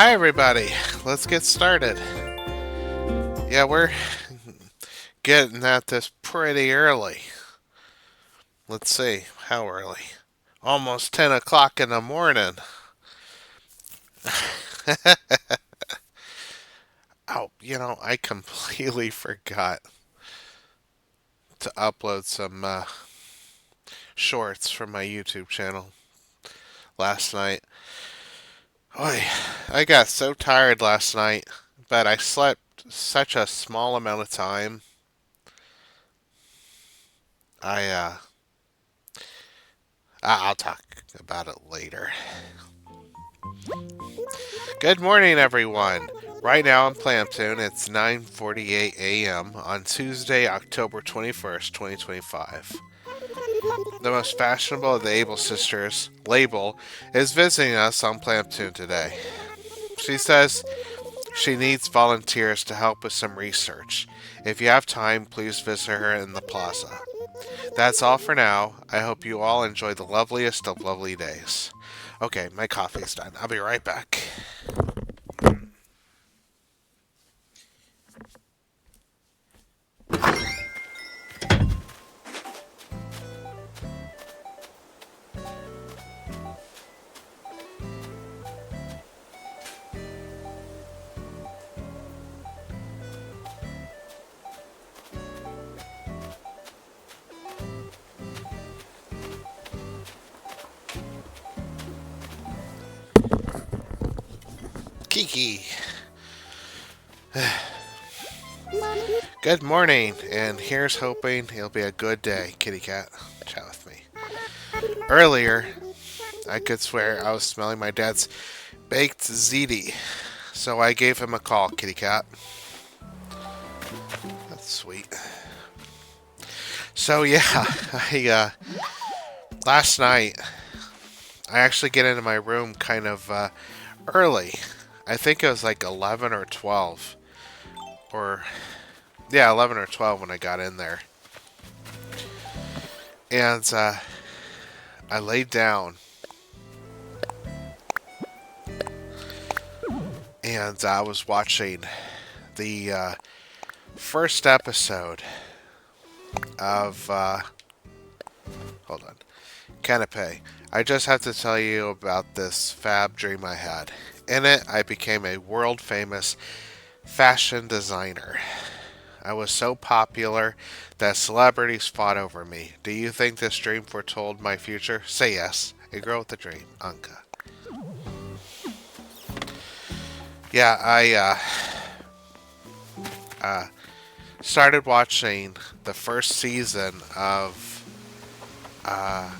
Hi, everybody. Let's get started. Yeah, we're getting at this pretty early. Let's see, how early? Almost 10 o'clock in the morning. Oh, I completely forgot to upload some shorts from my YouTube channel last night. Oy, I got so tired last night, but I slept such a small amount of time. I, uh, I'll talk about it later. Good morning, everyone. Right now in Plampton, it's 9:48 a.m. on Tuesday, October 21st, 2025. The most fashionable of the Able sisters, Label, is visiting us on Plampton today. She says she needs volunteers to help with some research. If you have time, please visit her in the plaza. That's all for now. I hope you all enjoy the loveliest of lovely days. Okay, my coffee's done. I'll be right back. Kiki. Good morning, and here's hoping it'll be a good day, kitty cat. Chat with me. Earlier, I could swear I was smelling my dad's baked ziti, so I gave him a call, kitty cat. That's sweet. So yeah, last night I actually get into my room kind of early. I think it was like 11 or 12, or yeah, 11 or 12 when I got in there, and I laid down and I was watching the first episode of hold on, Canape. I just have to tell you about this fab dream I had. In it, I became a world famous fashion designer. I was so popular that celebrities fought over me. Do you think this dream foretold my future? Say yes. A girl with a dream, Anka. Yeah, I started watching the first season of The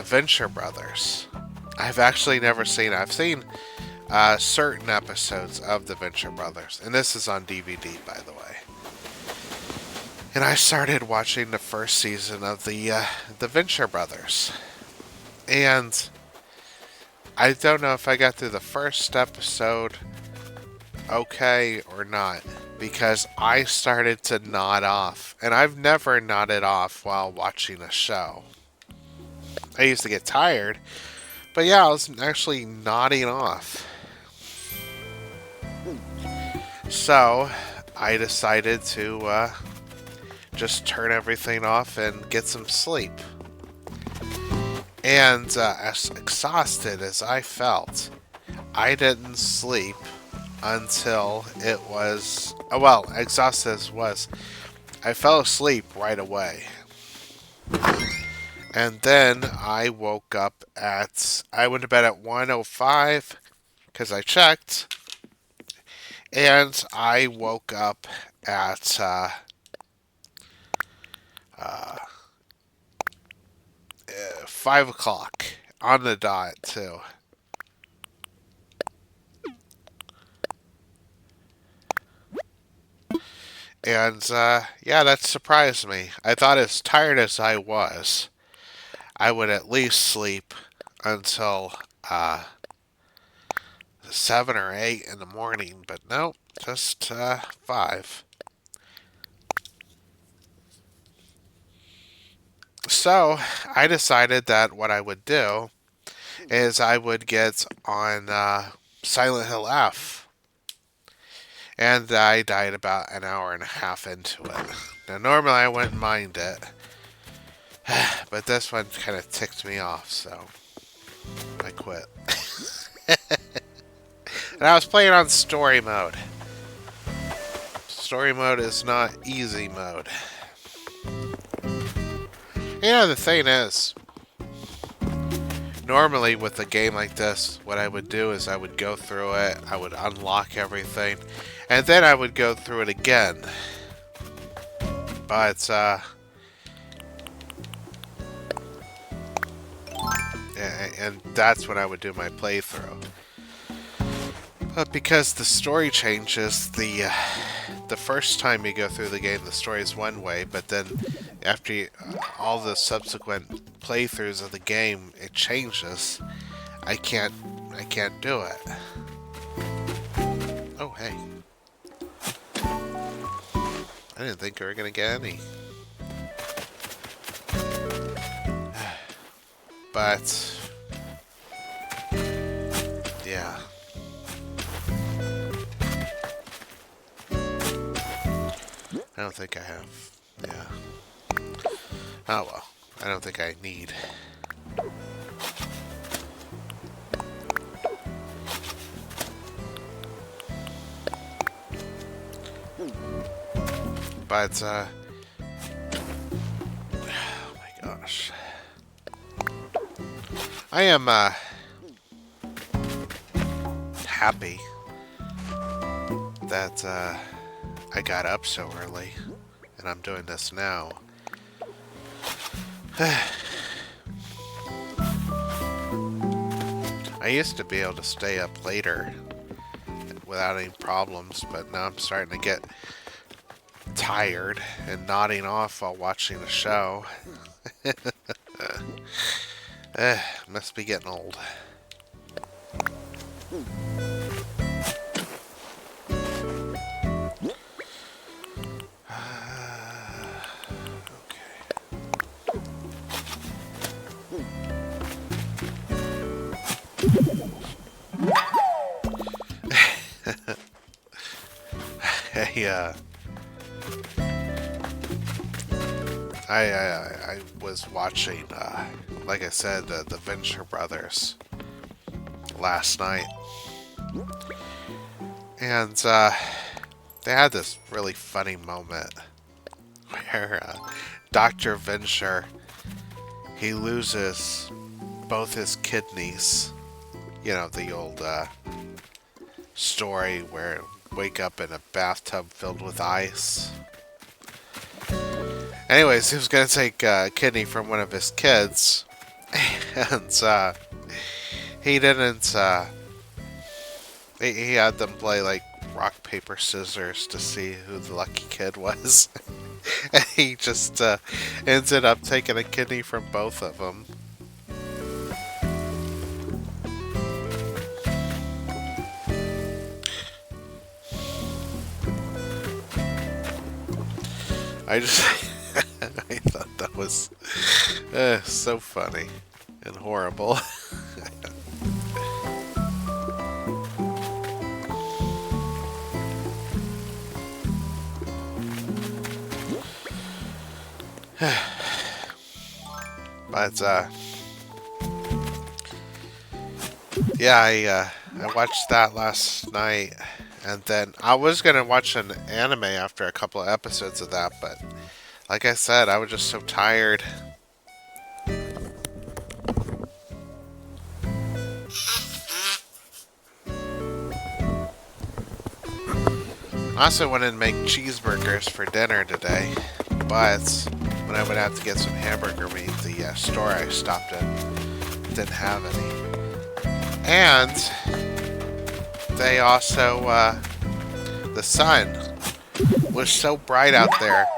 Venture Brothers. I've actually never seen it. I've seen certain episodes of The Venture Brothers, and this is on DVD, by the way. And I started watching the first season of the Venture Brothers, and I don't know if I got through the first episode okay or not, because I started to nod off, and I've never nodded off while watching a show. I used to get tired, but yeah, I was actually nodding off. So I decided to just turn everything off and get some sleep. And as exhausted as I felt, I didn't sleep until it was, well, exhausted as was, I fell asleep right away. And then I went to bed at 1:05 because I checked, and I woke up at 5 o'clock on the dot, too. And yeah, that surprised me. I thought as tired as I was, I would at least sleep until 7 or 8 in the morning, but nope, just 5. So I decided that what I would do is I would get on Silent Hill F. And I died about an hour and a half into it. Now, normally I wouldn't mind it, but this one kind of ticked me off, so I quit. And I was playing on story mode. Story mode is not easy mode. You know, the thing is, normally with a game like this, what I would do is I would go through it, I would unlock everything, and then I would go through it again. But, and that's when I would do my playthrough. But because the story changes, the first time you go through the game, the story is one way, but then after all the subsequent playthroughs of the game, it changes. I can't do it. Oh, hey. I didn't think we were gonna get any. But yeah. I don't think I have. Yeah. Oh well. I don't think I need. But oh my gosh. I am happy that I got up so early and I'm doing this now. I used to be able to stay up later without any problems, but now I'm starting to get tired and nodding off while watching a show. Must be getting old. I was watching, like I said, the Venture Brothers last night, and they had this really funny moment where Dr. Venture, he loses both his kidneys. You know, the old story where wake up in a bathtub filled with ice. Anyways, he was going to take a kidney from one of his kids, and he didn't, he had them play like rock, paper, scissors to see who the lucky kid was. And he just ended up taking a kidney from both of them. I thought that was so funny and horrible. But yeah, I watched that last night. And then I was going to watch an anime after a couple of episodes of that, but like I said, I was just so tired. I also wanted to make cheeseburgers for dinner today, but when I would have to get some hamburger meat, the store I stopped at didn't have any. And they also, the sun was so bright out there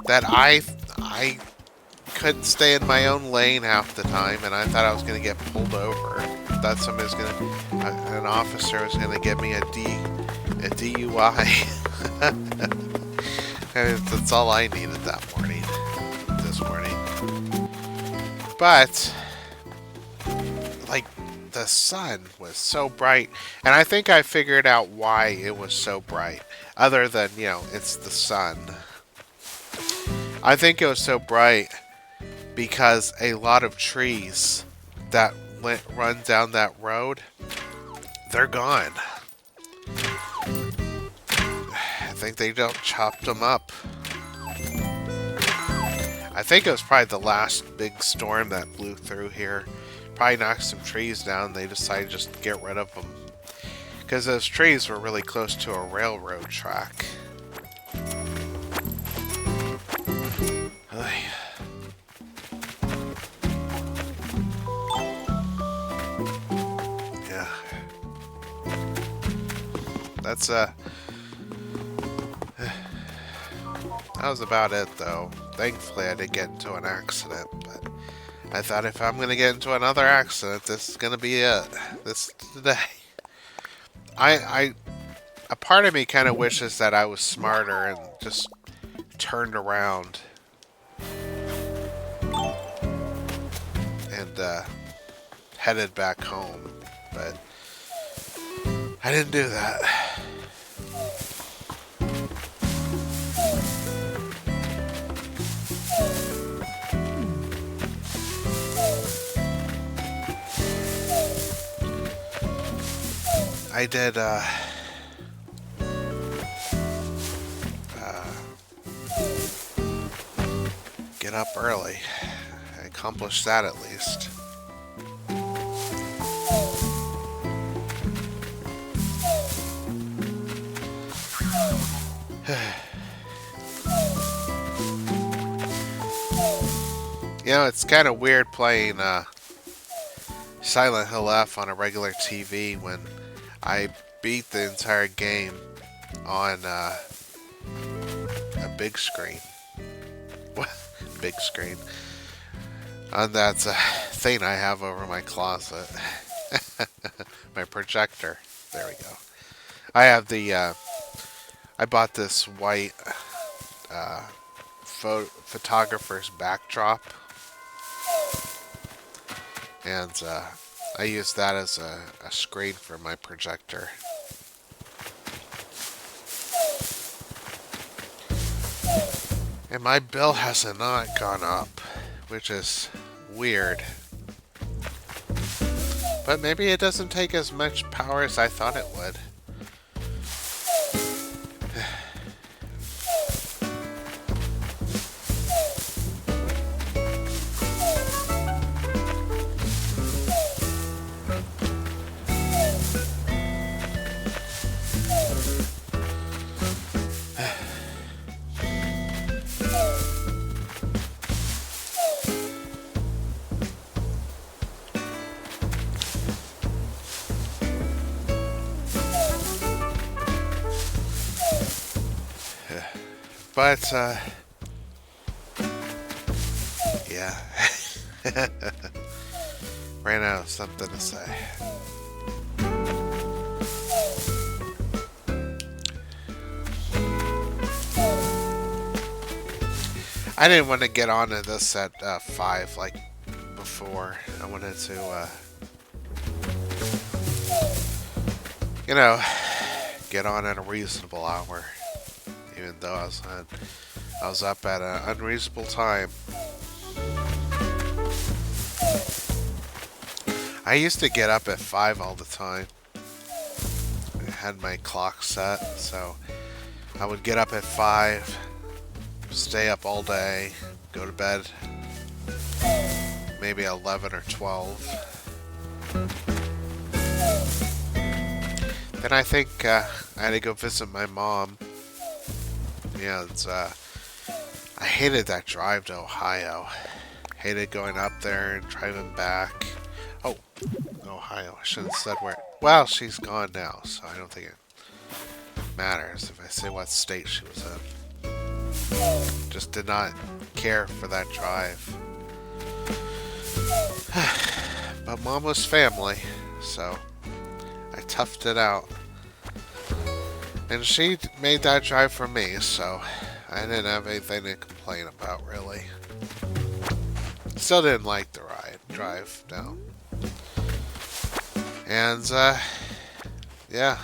that I couldn't stay in my own lane half the time, and I thought I was going to get pulled over. I thought somebody was going to, an officer was going to give me a DUI. And that's all I needed this morning. But like the sun was so bright. And I think I figured out why it was so bright. Other than, it's the sun. I think it was so bright because a lot of trees that run down that road, they're gone. I think they don't chopped them up. I think it was probably the last big storm that blew through here. Probably knocked some trees down. They decided just to get rid of them. Because those trees were really close to a railroad track. Yeah. That's, that was about it, though. Thankfully, I didn't get into an accident, but I thought if I'm going to get into another accident, this is going to be it. This today. A part of me kind of wishes that I was smarter and just turned around and headed back home, but I didn't do that. I did, get up early. I accomplished that at least. It's kind of weird playing Silent Hill F on a regular TV when I beat the entire game on a big screen. What? Big screen. And that's a thing I have over my closet. My projector. There we go. I have the, I bought this white photographer's backdrop. And I use that as a screen for my projector. And my bill has not gone up, which is weird. But maybe it doesn't take as much power as I thought it would. But, yeah. Ran out of something to say. I didn't want to get on to this at 5 like before. I wanted to, get on at a reasonable hour. Even though I was up at an unreasonable time. I used to get up at 5 all the time. I had my clock set, so I would get up at 5, stay up all day, go to bed maybe 11 or 12. Then I think I had to go visit my mom. Yeah, I hated that drive to Ohio. Hated going up there and driving back. Oh, Ohio. I should have said where. Well, she's gone now, so I don't think it matters if I say what state she was in. Just did not care for that drive. But Mom was family, so I toughed it out. And she made that drive for me, so I didn't have anything to complain about, really. Still didn't like the drive down. And, yeah.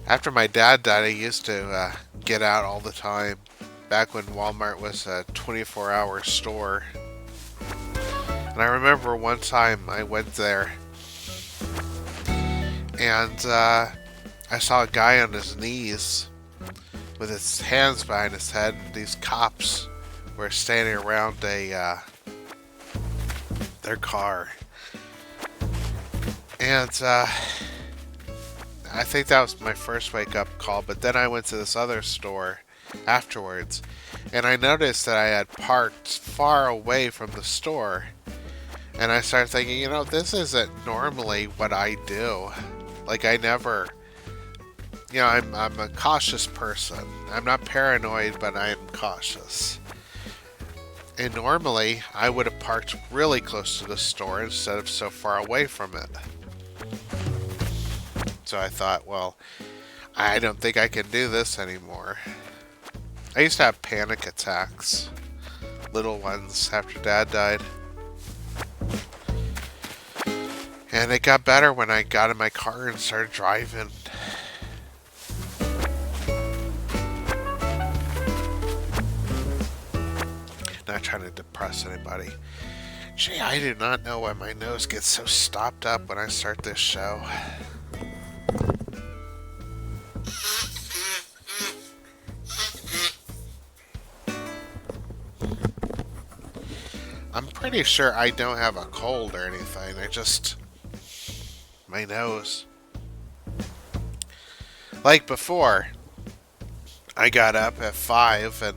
After my dad died, I used to get out all the time. Back when Walmart was a 24-hour store. And I remember one time I went there and I saw a guy on his knees with his hands behind his head, and these cops were standing around their car. And I think that was my first wake-up call, but then I went to this other store afterwards, and I noticed that I had parked far away from the store. And I started thinking, you know, this isn't normally what I do. Like, I never, you know, I'm a cautious person. I'm not paranoid, but I'm cautious. And normally, I would have parked really close to the store instead of so far away from it. So I thought, well, I don't think I can do this anymore. I used to have panic attacks, little ones, after Dad died. And it got better when I got in my car and started driving. Not trying to depress anybody. Gee, I do not know why my nose gets so stopped up when I start this show. I'm pretty sure I don't have a cold or anything. My nose. Like before, I got up at 5 and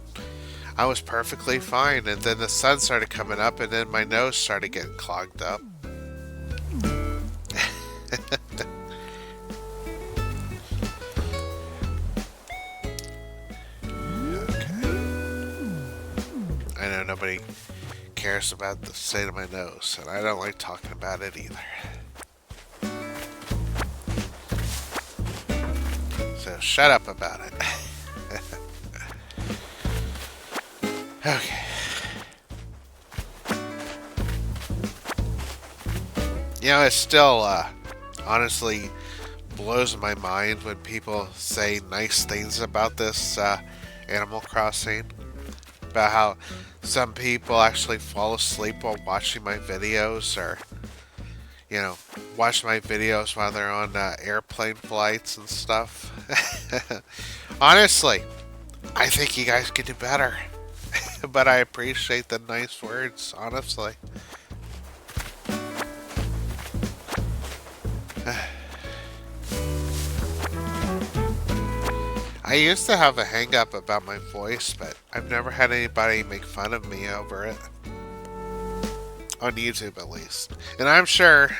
I was perfectly fine, and then the sun started coming up and then my nose started getting clogged up. Okay. I know nobody cares about the state of my nose, and I don't like talking about it either. So shut up about it. Okay. You know, it still honestly blows my mind when people say nice things about this Animal Crossing. About how some people actually fall asleep while watching my videos, or, you know, watch my videos while they're on airplane flights and stuff. Honestly, I think you guys could do better. But I appreciate the nice words, honestly. I used to have a hang-up about my voice, but I've never had anybody make fun of me over it. On YouTube, at least. And I'm sure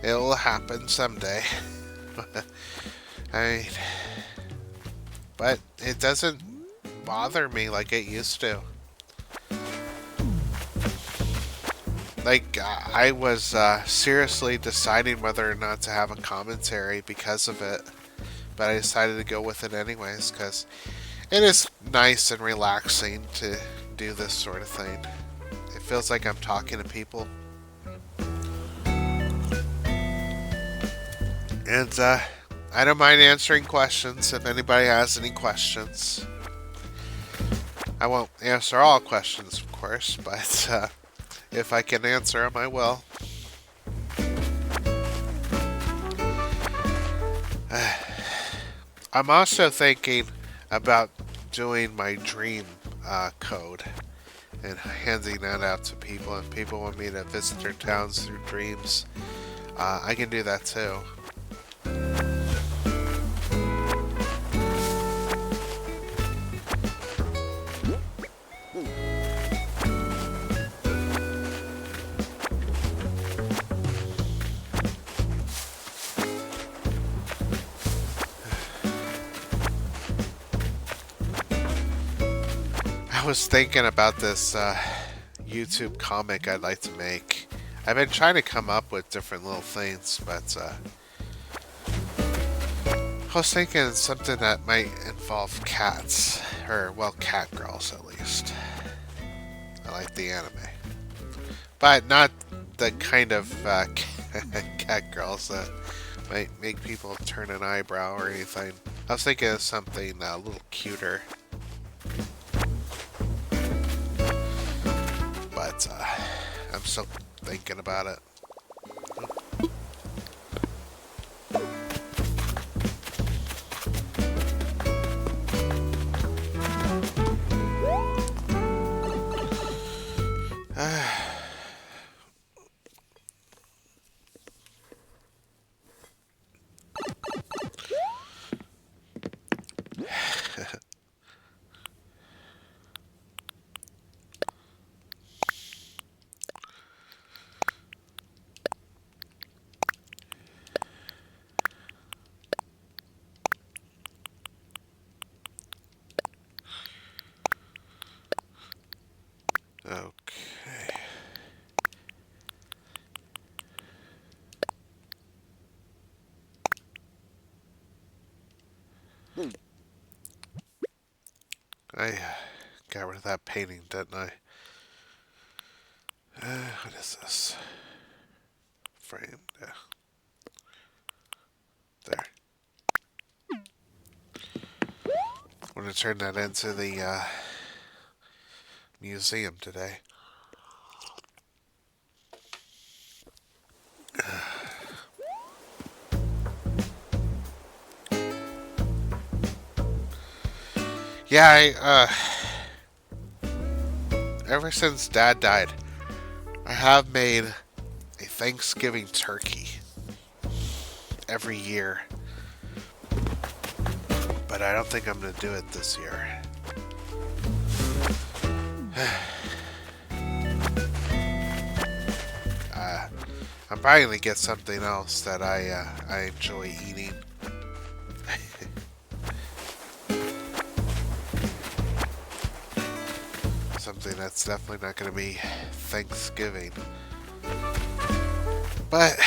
it will happen someday. I mean, but it doesn't bother me like it used to. Like, I was seriously deciding whether or not to have a commentary because of it. But I decided to go with it anyways, because it is nice and relaxing to do this sort of thing. It feels like I'm talking to people. And I don't mind answering questions if anybody has any questions. I won't answer all questions, of course, but if I can answer them, I will. I'm also thinking about doing my dream code and handing that out to people. If people want me to visit their towns through dreams, I can do that too. I was thinking about this YouTube comic I'd like to make. I've been trying to come up with different little things, but I was thinking something that might involve cats, or, well, cat girls at least. I like the anime. But not the kind of cat girls that might make people turn an eyebrow or anything. I was thinking of something a little cuter. But I'm still thinking about it. Okay. I got rid of that painting, didn't I? What is this? Frame. Yeah. There. I'm going to turn that into the museum today. Yeah, ever since Dad died, I have made a Thanksgiving turkey every year. But I don't think I'm going to do it this year. I'm probably going to get something else that I enjoy eating. Something that's definitely not going to be Thanksgiving. But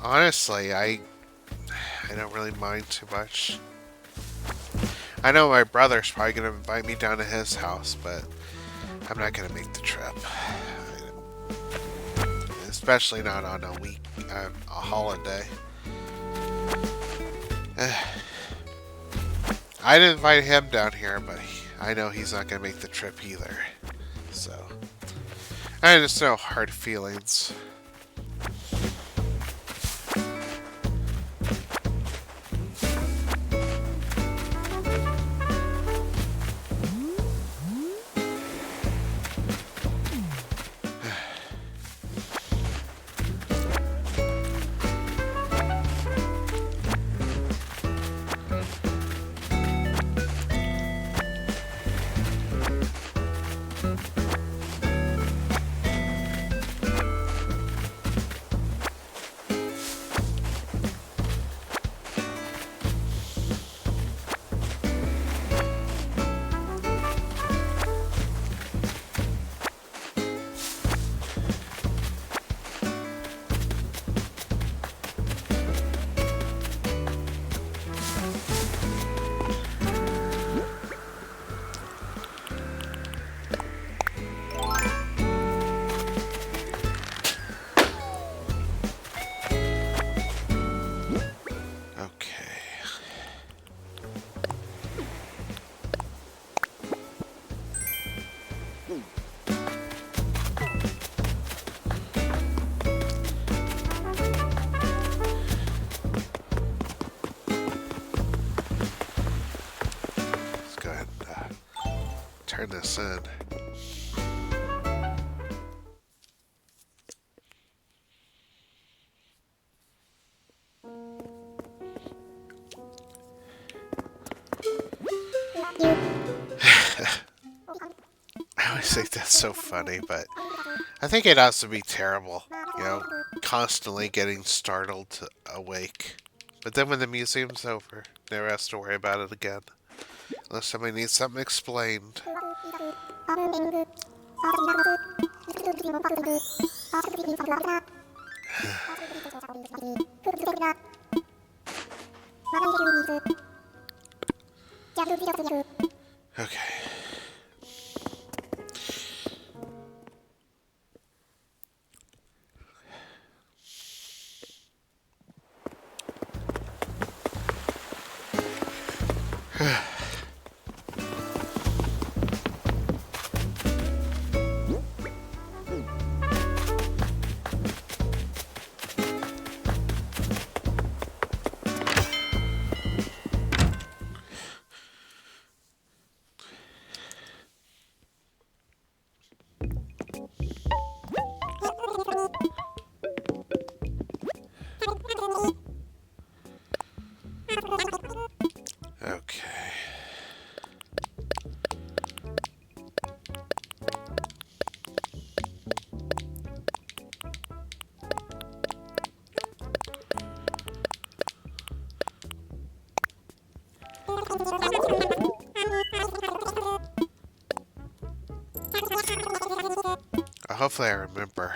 honestly, I don't really mind too much. I know my brother's probably going to invite me down to his house, but I'm not going to make the trip. Especially not on a holiday. I'd invite him down here, but I know he's not going to make the trip either. So, I just no hard feelings. Turn this in. I always think that's so funny, but I think it has to be terrible, constantly getting startled awake. But then when the museum's over, never has to worry about it again. Unless somebody needs something explained. Okay. Okay. Hopefully I remember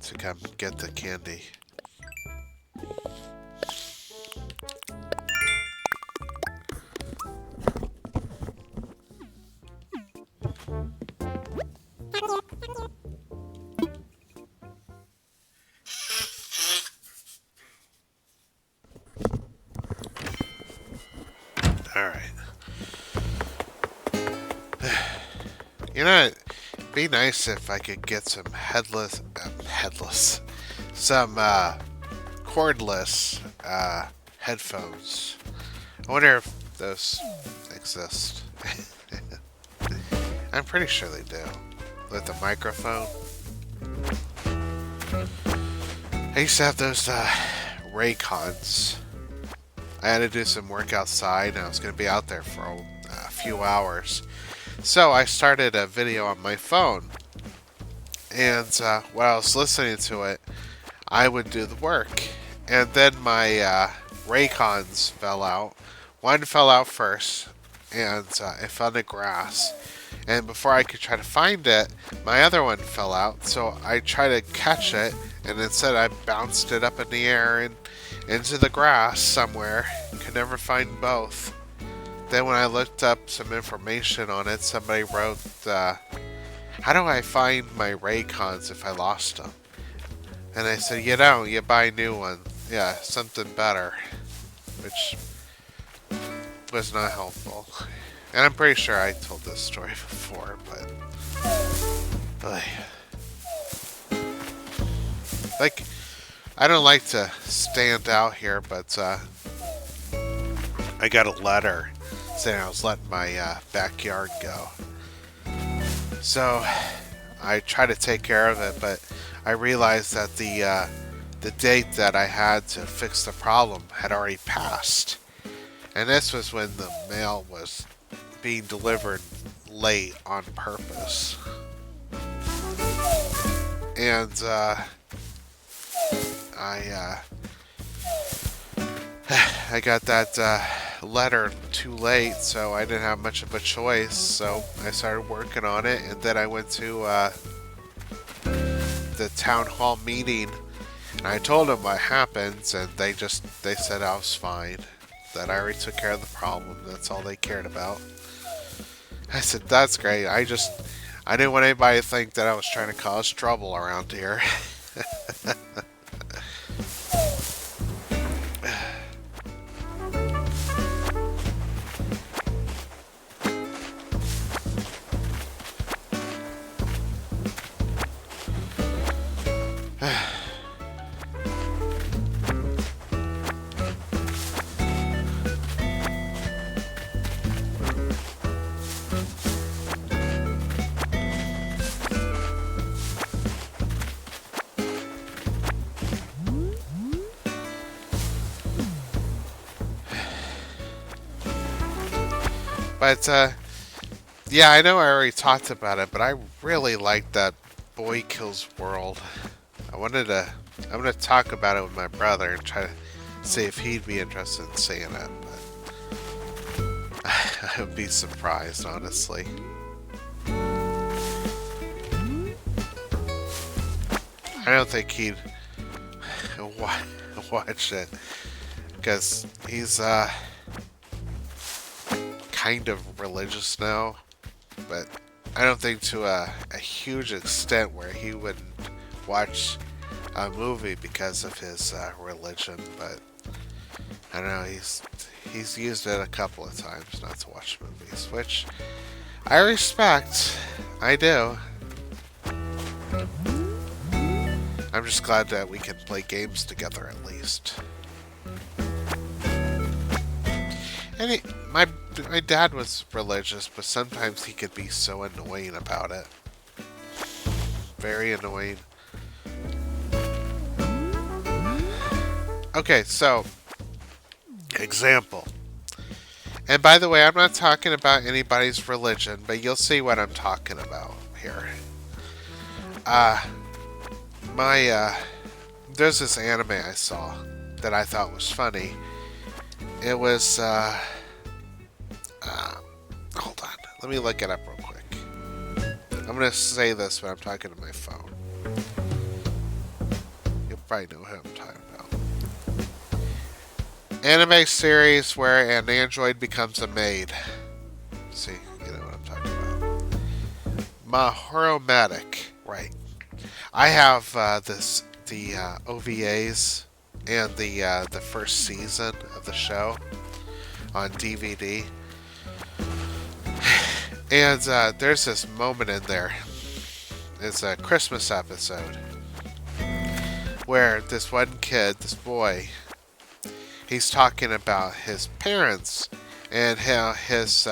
to come get the candy. Alright. You know, it'd be nice if I could get some some cordless headphones. I wonder if those exist. I'm pretty sure they do. With a microphone. I used to have those Raycons. I had to do some work outside and I was going to be out there for a few hours. So I started a video on my phone. And while I was listening to it, I would do the work. And then my Raycons fell out. One fell out first, and it fell in the grass. And before I could try to find it, my other one fell out. So I tried to catch it, and instead I bounced it up in the air and into the grass somewhere. Could never find both. Then when I looked up some information on it, somebody wrote, how do I find my Raycons if I lost them? And I said, you don't, you buy a new one. Yeah, something better. Which was not helpful. And I'm pretty sure I told this story before, but... like, I don't like to stand out here, but I got a letter saying I was letting my backyard go. So I tried to take care of it, but I realized that the date that I had to fix the problem had already passed. And this was when the mail was being delivered late on purpose. And I got that letter too late, so I didn't have much of a choice. So I started working on it, and then I went to the town hall meeting, and I told them what happened, and they said I was fine, that I already took care of the problem. That's all they cared about. I said, that's great. I didn't want anybody to think that I was trying to cause trouble around here. But, yeah, I know I already talked about it, but I really like that Boy Kills World. I'm going to talk about it with my brother and try to see if he'd be interested in seeing it, but I would be surprised, honestly. I don't think he'd watch it, because he's, kind of religious now, but I don't think to a huge extent where he wouldn't watch a movie because of his religion. But I don't know, he's used it a couple of times not to watch movies, which I respect. I do. I'm just glad that we can play games together at least. And my dad was religious, but sometimes he could be so annoying about it. Very annoying. Okay, so example. And by the way, I'm not talking about anybody's religion, but you'll see what I'm talking about here. There's this anime I saw that I thought was funny. It was, hold on. Let me look it up real quick. I'm gonna say this when I'm talking to my phone. You'll probably know who I'm talking about. Anime series where an android becomes a maid. See, you know what I'm talking about. Mahoromatic, right. I have the OVAs and the first season of the show on DVD. And there's this moment in there. It's a Christmas episode where this one kid, this boy, he's talking about his parents and how his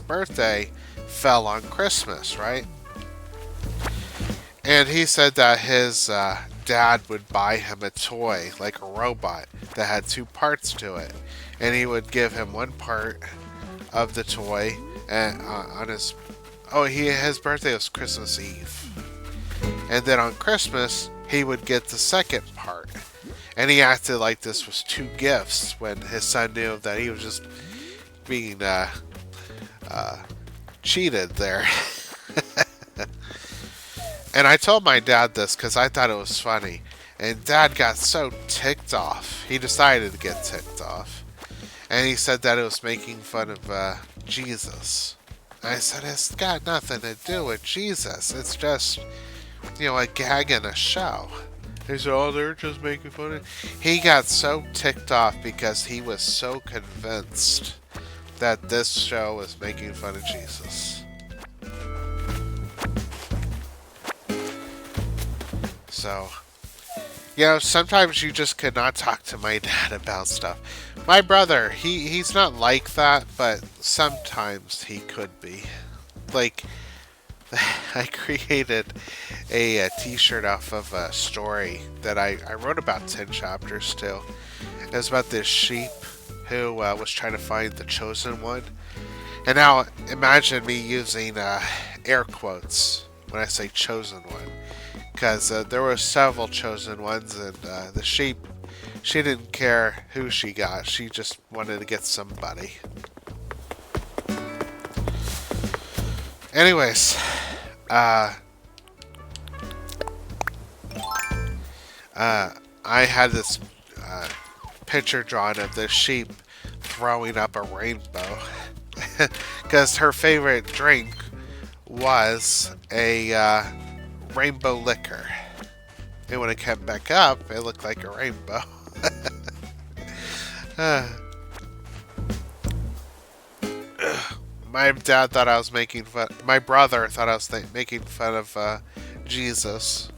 birthday fell on Christmas, right? And he said that his dad would buy him a toy, like a robot, that had two parts to it. And he would give him one part of the toy and on his... Oh, his birthday was Christmas Eve. And then on Christmas, he would get the second part. And he acted like this was two gifts when his son knew that he was just being cheated there. And I told my dad this because I thought it was funny. And Dad got so ticked off. He decided to get ticked off. And he said that it was making fun of Jesus. I said, it's got nothing to do with Jesus. It's just, a gag in a show. He said, oh, they're just making fun of... He got so ticked off because he was so convinced that this show was making fun of Jesus. So, sometimes you just could not talk to my dad about stuff. My brother, he's not like that, but sometimes he could be. Like, I created a t-shirt off of a story that I wrote about 10 chapters to. It was about this sheep who was trying to find the chosen one. And now imagine me using air quotes when I say chosen one. Because there were several chosen ones, and the sheep, she didn't care who she got. She just wanted to get somebody. Anyways, I had this picture drawn of this sheep throwing up a rainbow. Because her favorite drink was a... rainbow liquor. And when it came back up, it looked like a rainbow. My dad thought I was making fun. My brother thought I was making fun of Jesus.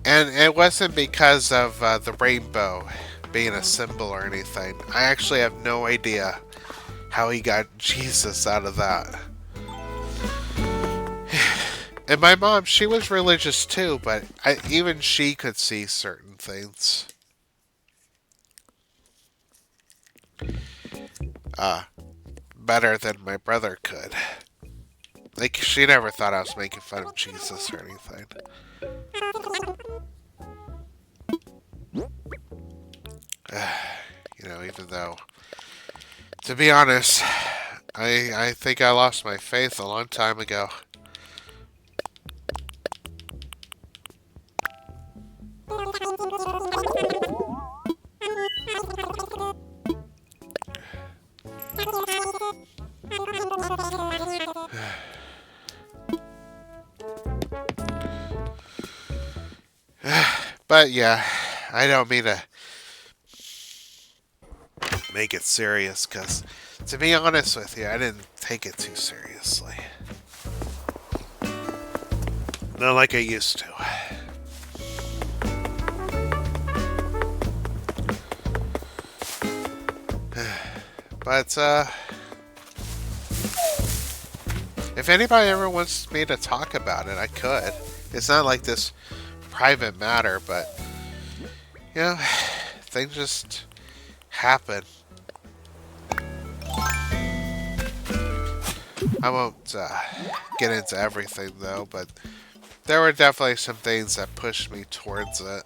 And it wasn't because of the rainbow being a symbol or anything. I actually have no idea how he got Jesus out of that. And my mom, she was religious too, but even she could see certain things. Better than my brother could. Like, she never thought I was making fun of Jesus or anything. Even though, to be honest, I think I lost my faith a long time ago. But yeah, I don't mean to make it serious because, to be honest with you, I didn't take it too seriously. Not like I used to. But, if anybody ever wants me to talk about it, I could. It's not like this private matter, but, you know, things just happen. I won't get into everything, though, but there were definitely some things that pushed me towards it.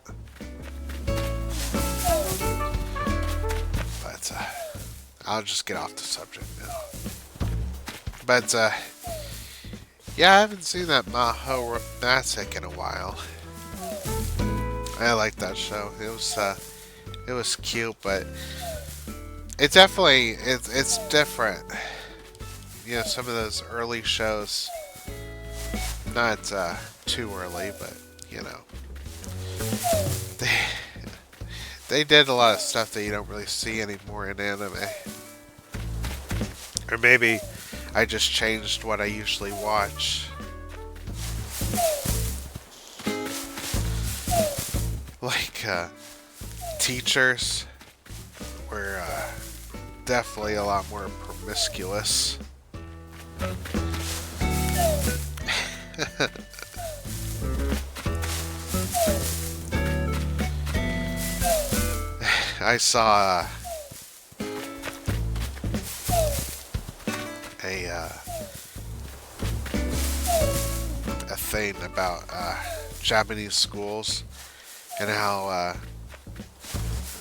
But I'll just get off the subject now. But yeah, I haven't seen that Maho Romantic in a while. I like that show. It was cute, but it definitely it's different. You know, some of those early shows, not too early, but you know, they they did a lot of stuff that you don't really see anymore in anime. Or maybe I just changed what I usually watch. Like teachers were definitely a lot more promiscuous. I saw a thing about Japanese schools and how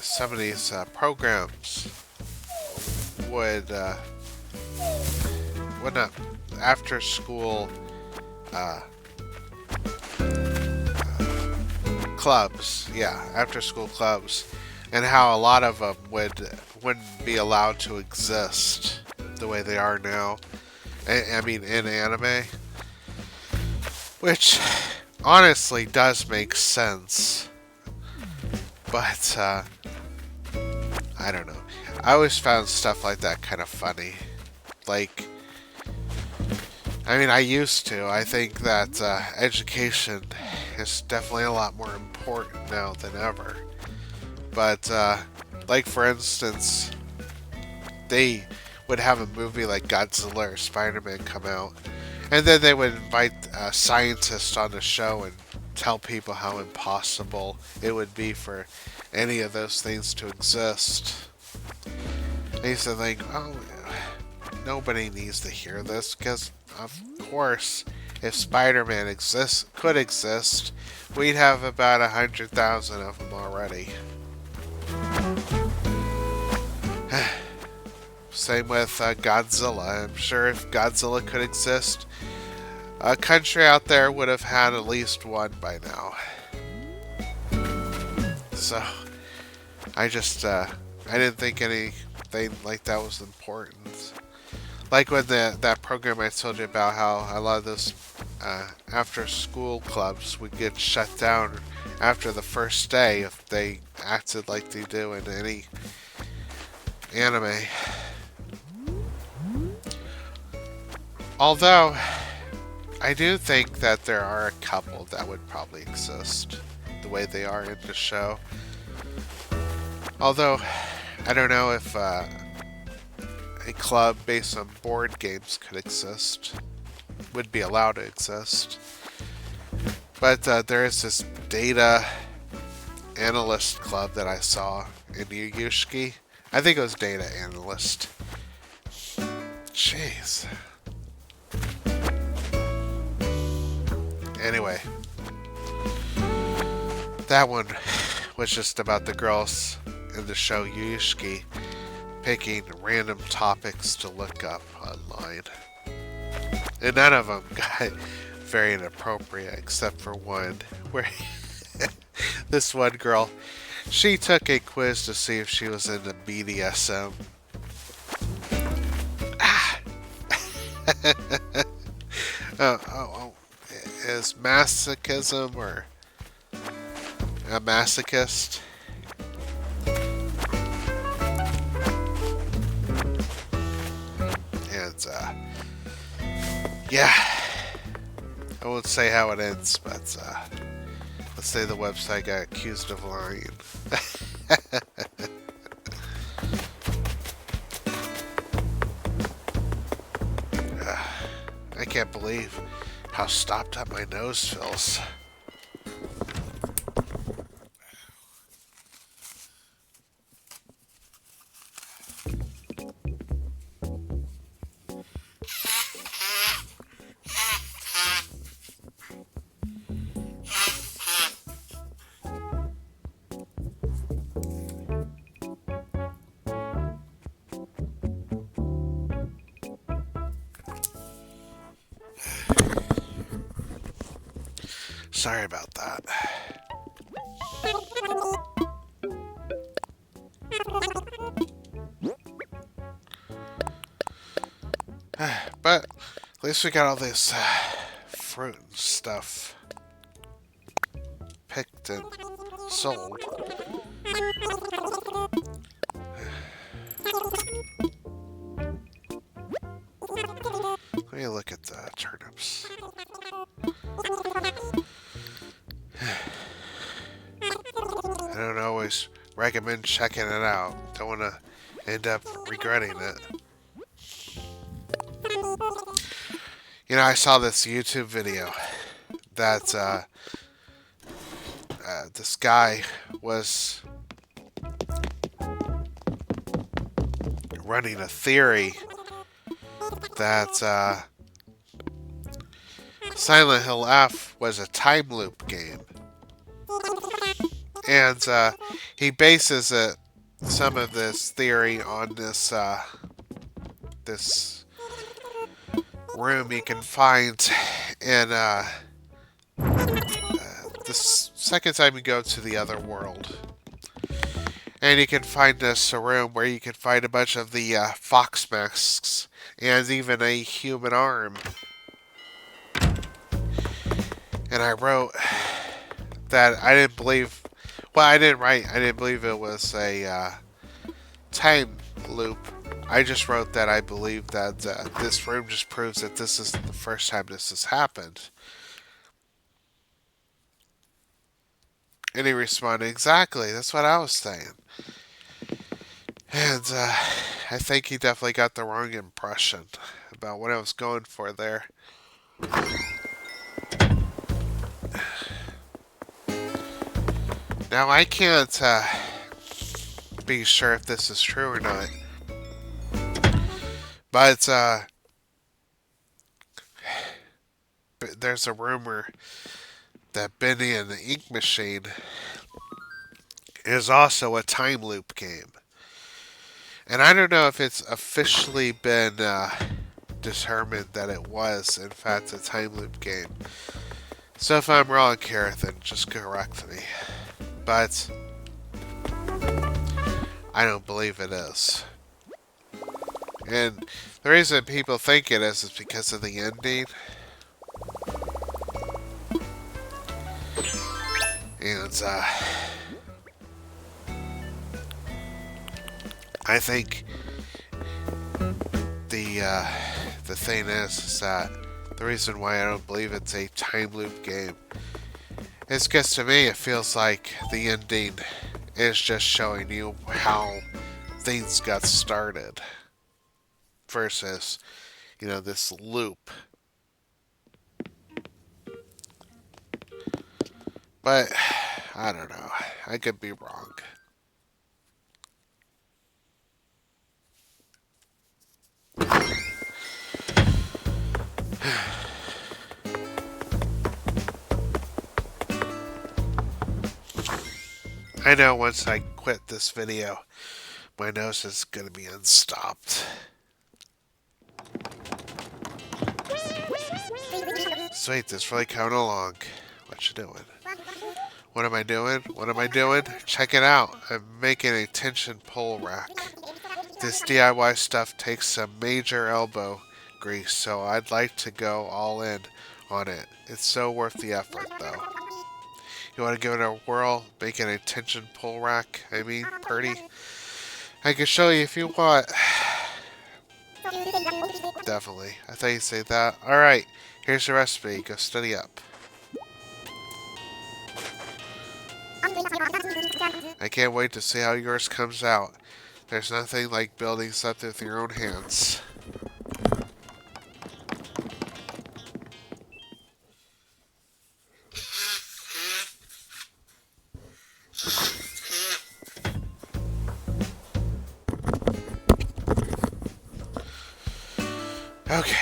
some of these programs would not after school clubs, after school clubs, and how a lot of them wouldn't be allowed to exist the way they are now. I mean, in anime, which honestly does make sense, but I don't know. I always found stuff like that kind of funny. Like, I mean, I used to. I think that education is definitely a lot more important now than ever. But, like, for instance, they would have a movie like Godzilla or Spider-Man come out, and then they would invite scientists on the show and tell people how impossible it would be for any of those things to exist. I used to think, oh, nobody needs to hear this, because, of course, if Spider-Man could exist, we'd have about 100,000 of them already. Same with Godzilla. I'm sure if Godzilla could exist, a country out there would have had at least one by now. So, I didn't think anything like that was important. Like when that program I told you about, how a lot of those after-school clubs would get shut down after the first day if they acted like they do in any anime. Although, I do think that there are a couple that would probably exist the way they are in the show. Although, I don't know if a club based on board games could exist, would be allowed to exist. But there is this data analyst club that I saw in Yuyushiki. I think it was data analyst. Jeez. Anyway, that one was just about the girls in the show Yuyushiki picking random topics to look up online. And none of them got very inappropriate, except for one, where this one girl, she took a quiz to see if she was into BDSM. Ah! Is masochism or a masochist. And, yeah. I won't say how it ends, but, let's say the website got accused of lying. I can't believe how stopped up my nose feels. Sorry about that. But at least we got all this fruit and stuff picked and sold. Let me look at the turnips. I don't always recommend checking it out. Don't want to end up regretting it. You know, I saw this YouTube video that this guy was running a theory that Silent Hill F was a time loop game. And he bases some of this theory on this this room you can find in the second time you go to the other world. And you can find this room where you can find a bunch of the fox masks and even a human arm. And I wrote that I didn't believe... Well, I didn't write. I didn't believe it was a time loop. I just wrote that I believe that this room just proves that this isn't the first time this has happened. And he responded, exactly, that's what I was saying. And I think he definitely got the wrong impression about what I was going for there. Now, I can't be sure if this is true or not. But there's a rumor that Bendy and the Ink Machine is also a time loop game. And I don't know if it's officially been determined that it was, in fact, a time loop game. So if I'm wrong here, then just correct me. But I don't believe it is. And the reason people think it is because of the ending. And I think the thing is that the reason why I don't believe it's a time loop game is because to me it feels like the ending is just showing you how things got started versus, you know, this loop. But I don't know. I could be wrong. I know once I quit this video, my nose is going to be unstopped. Sweet, this really coming along. What you doing? What am I doing? What am I doing? Check it out. I'm making a tension pole rack. This DIY stuff takes some major elbow grease, so I'd like to go all in on it. It's so worth the effort, though. You want to give it a whirl? Make it a tension pull rack? I mean, Purdy. I can show you if you want. Definitely. I thought you'd say that. Alright, here's the recipe. Go study up. I can't wait to see how yours comes out. There's nothing like building something with your own hands. Okay.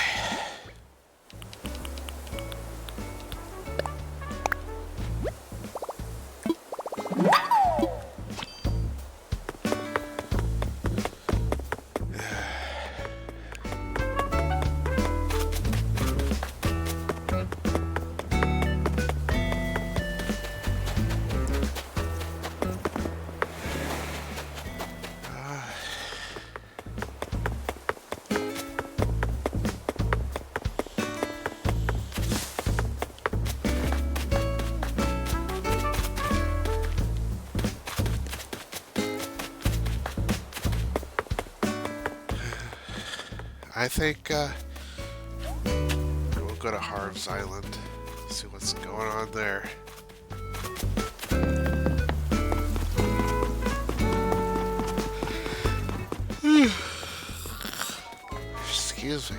I think we'll go to Harv's Island, see what's going on there. Excuse me.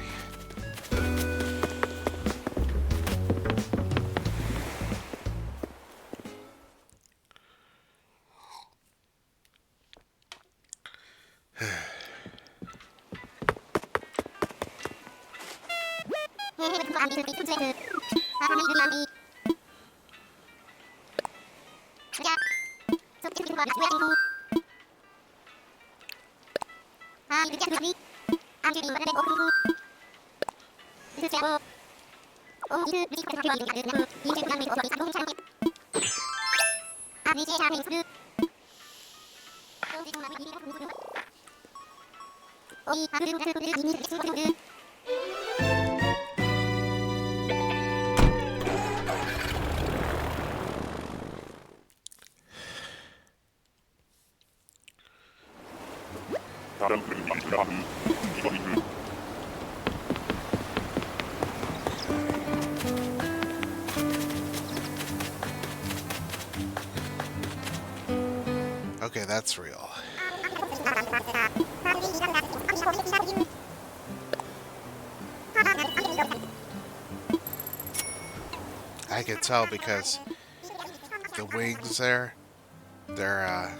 Okay, that's real. I can tell because the wings there, they're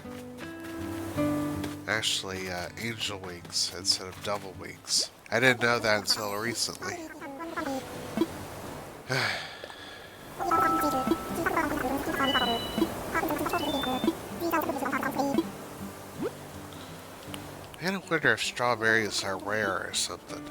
actually angel wings instead of double wings. I didn't know that until recently. I don't wonder if strawberries are rare or something.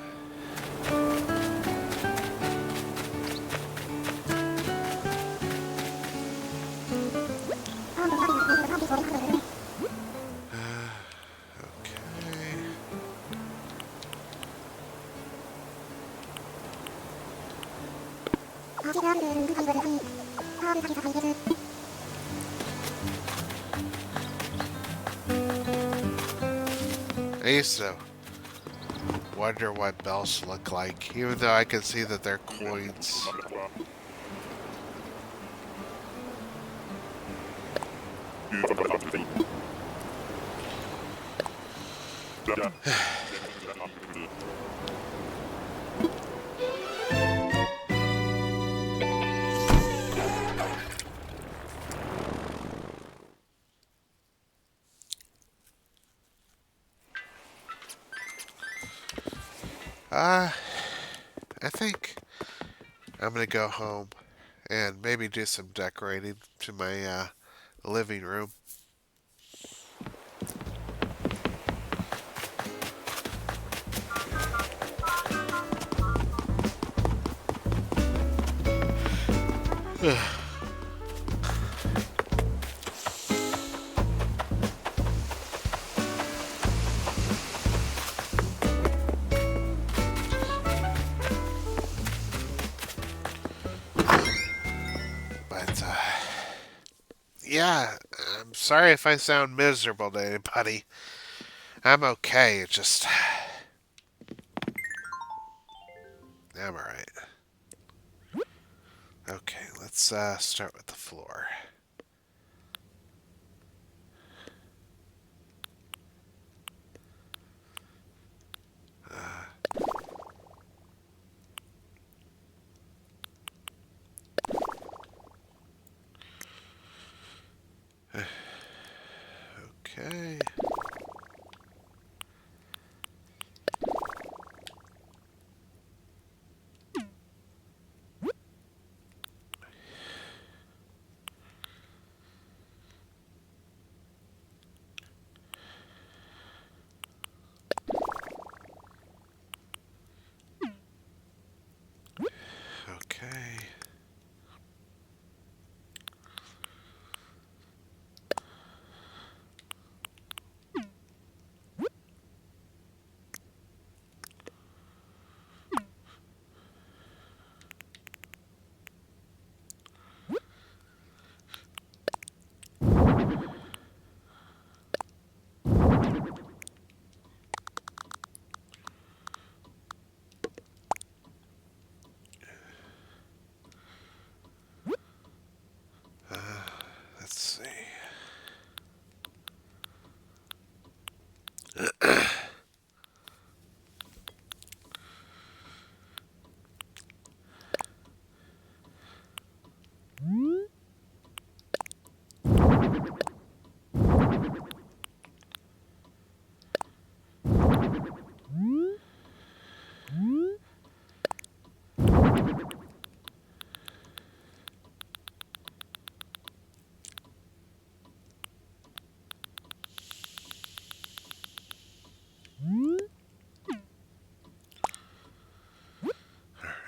I used to wonder what bells look like, even though I can see that they're coins. I think I'm gonna go home and maybe do some decorating to my living room. But Yeah, I'm sorry if I sound miserable to anybody. I'm okay. It just, I'm alright. Okay, let's start with the floor. Okay. Okay. Let's see.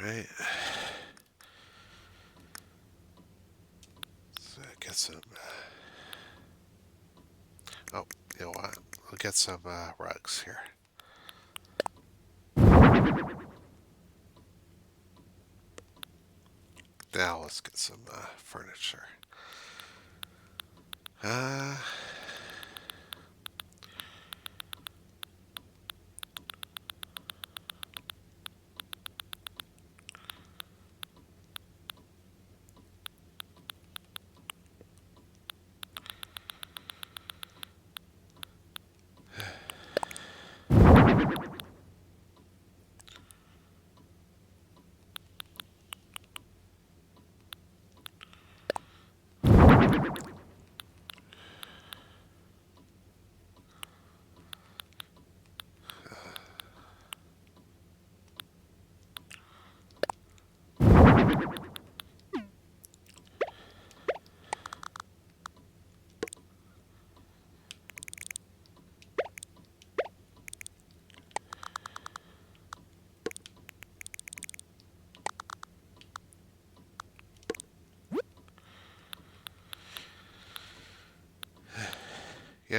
Alright. So get some. Oh, you know what? We'll get some rugs here. Now let's get some furniture. Uh,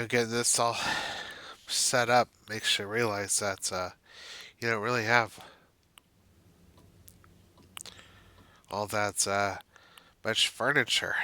getting this all set up makes you realize that you don't really have all that much furniture.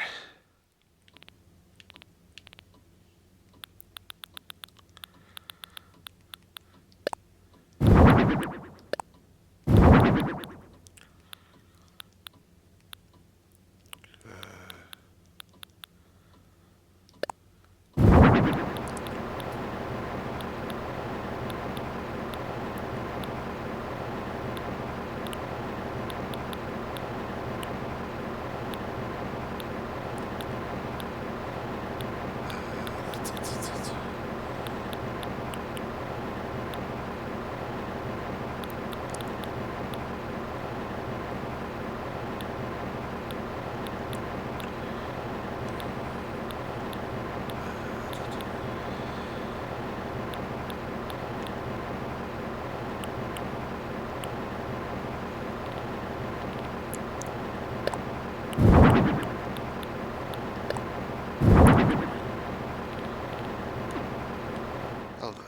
Hold on.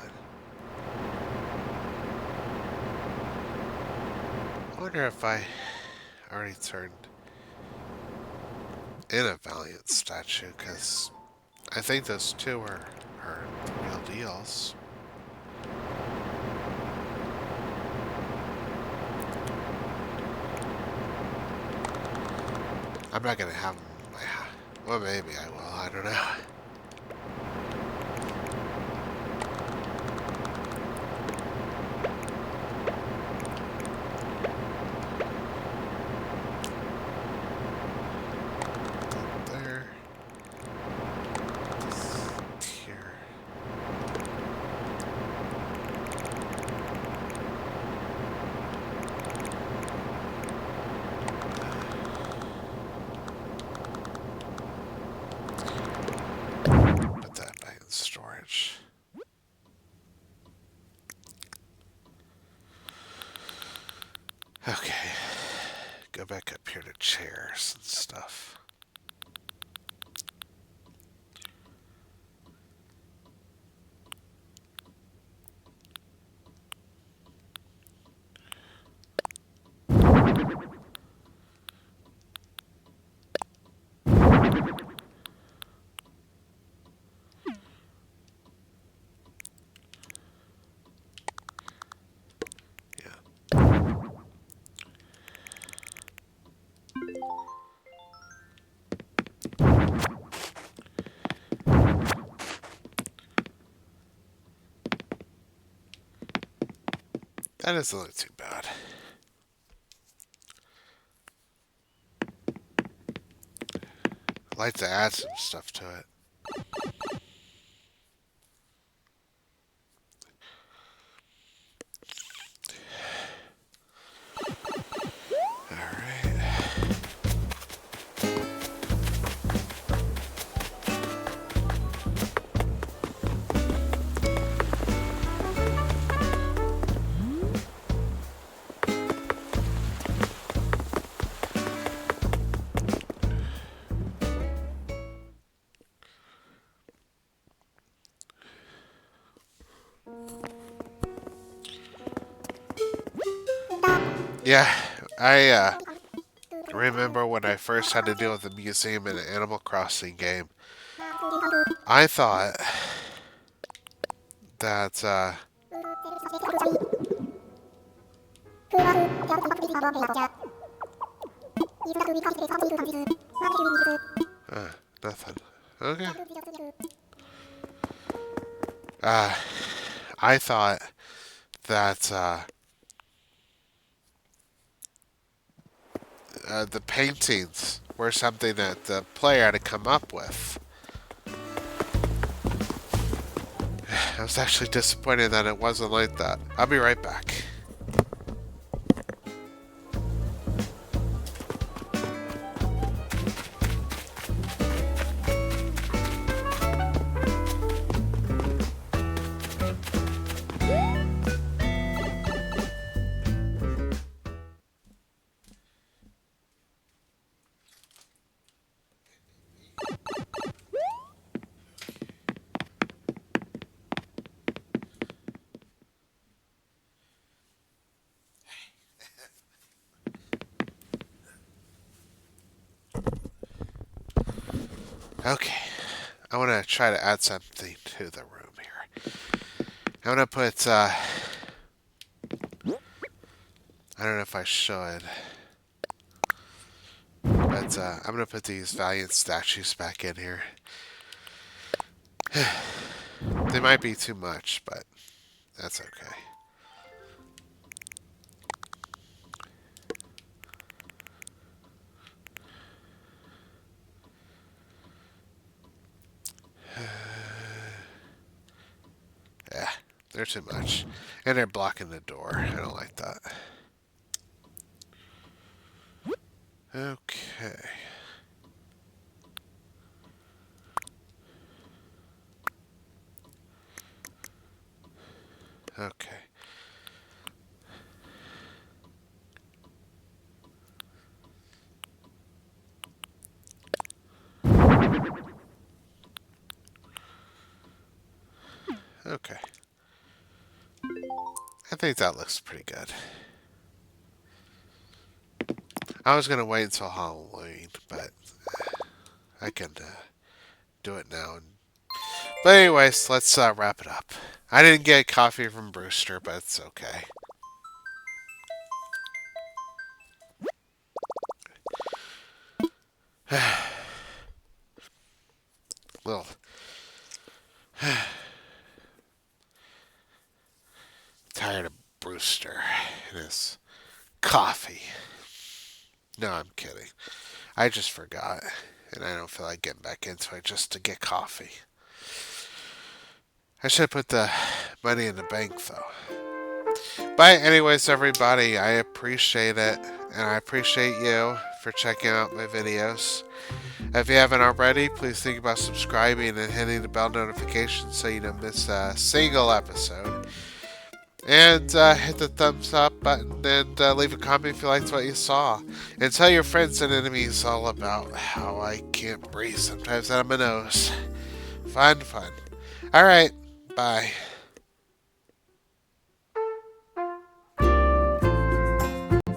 I wonder if I already turned. in a Valiant statue, because I think those two are real deals. I'm not gonna have my... Well, maybe I will. I don't know. There. Here. Put that back in storage. Okay. Go back up here to chairs and stuff. That doesn't look too bad. I'd like to add some stuff to it. Alright. Yeah, I remember when I first had to deal with the museum in an Animal Crossing game. I thought that nothing. Okay. I thought that the paintings were something that the player had to come up with. I was actually disappointed that it wasn't like that. I'll be right back. Okay, I want to try to add something to the room here. I want to put, I don't know if I should, but I'm going to put these Valiant statues back in here. They might be too much, but that's okay. Yeah, they're too much. And they're blocking the door. I don't like that. Okay. Okay. Okay. I think that looks pretty good. I was going to wait until Halloween, but I can do it now. But anyways, let's wrap it up. I didn't get coffee from Brewster, but it's okay. Little tired of Brewster and his coffee. No, I'm kidding. I just forgot, and I don't feel like getting back into it just to get coffee. I should put the money in the bank, though. But anyways, everybody, I appreciate it, and I appreciate you for checking out my videos. If you haven't already, please think about subscribing and hitting the bell notification so you don't miss a single episode. And hit the thumbs up button and leave a comment if you liked what you saw. And tell your friends and enemies all about how I can't breathe sometimes out of my nose. Fun. Alright, bye.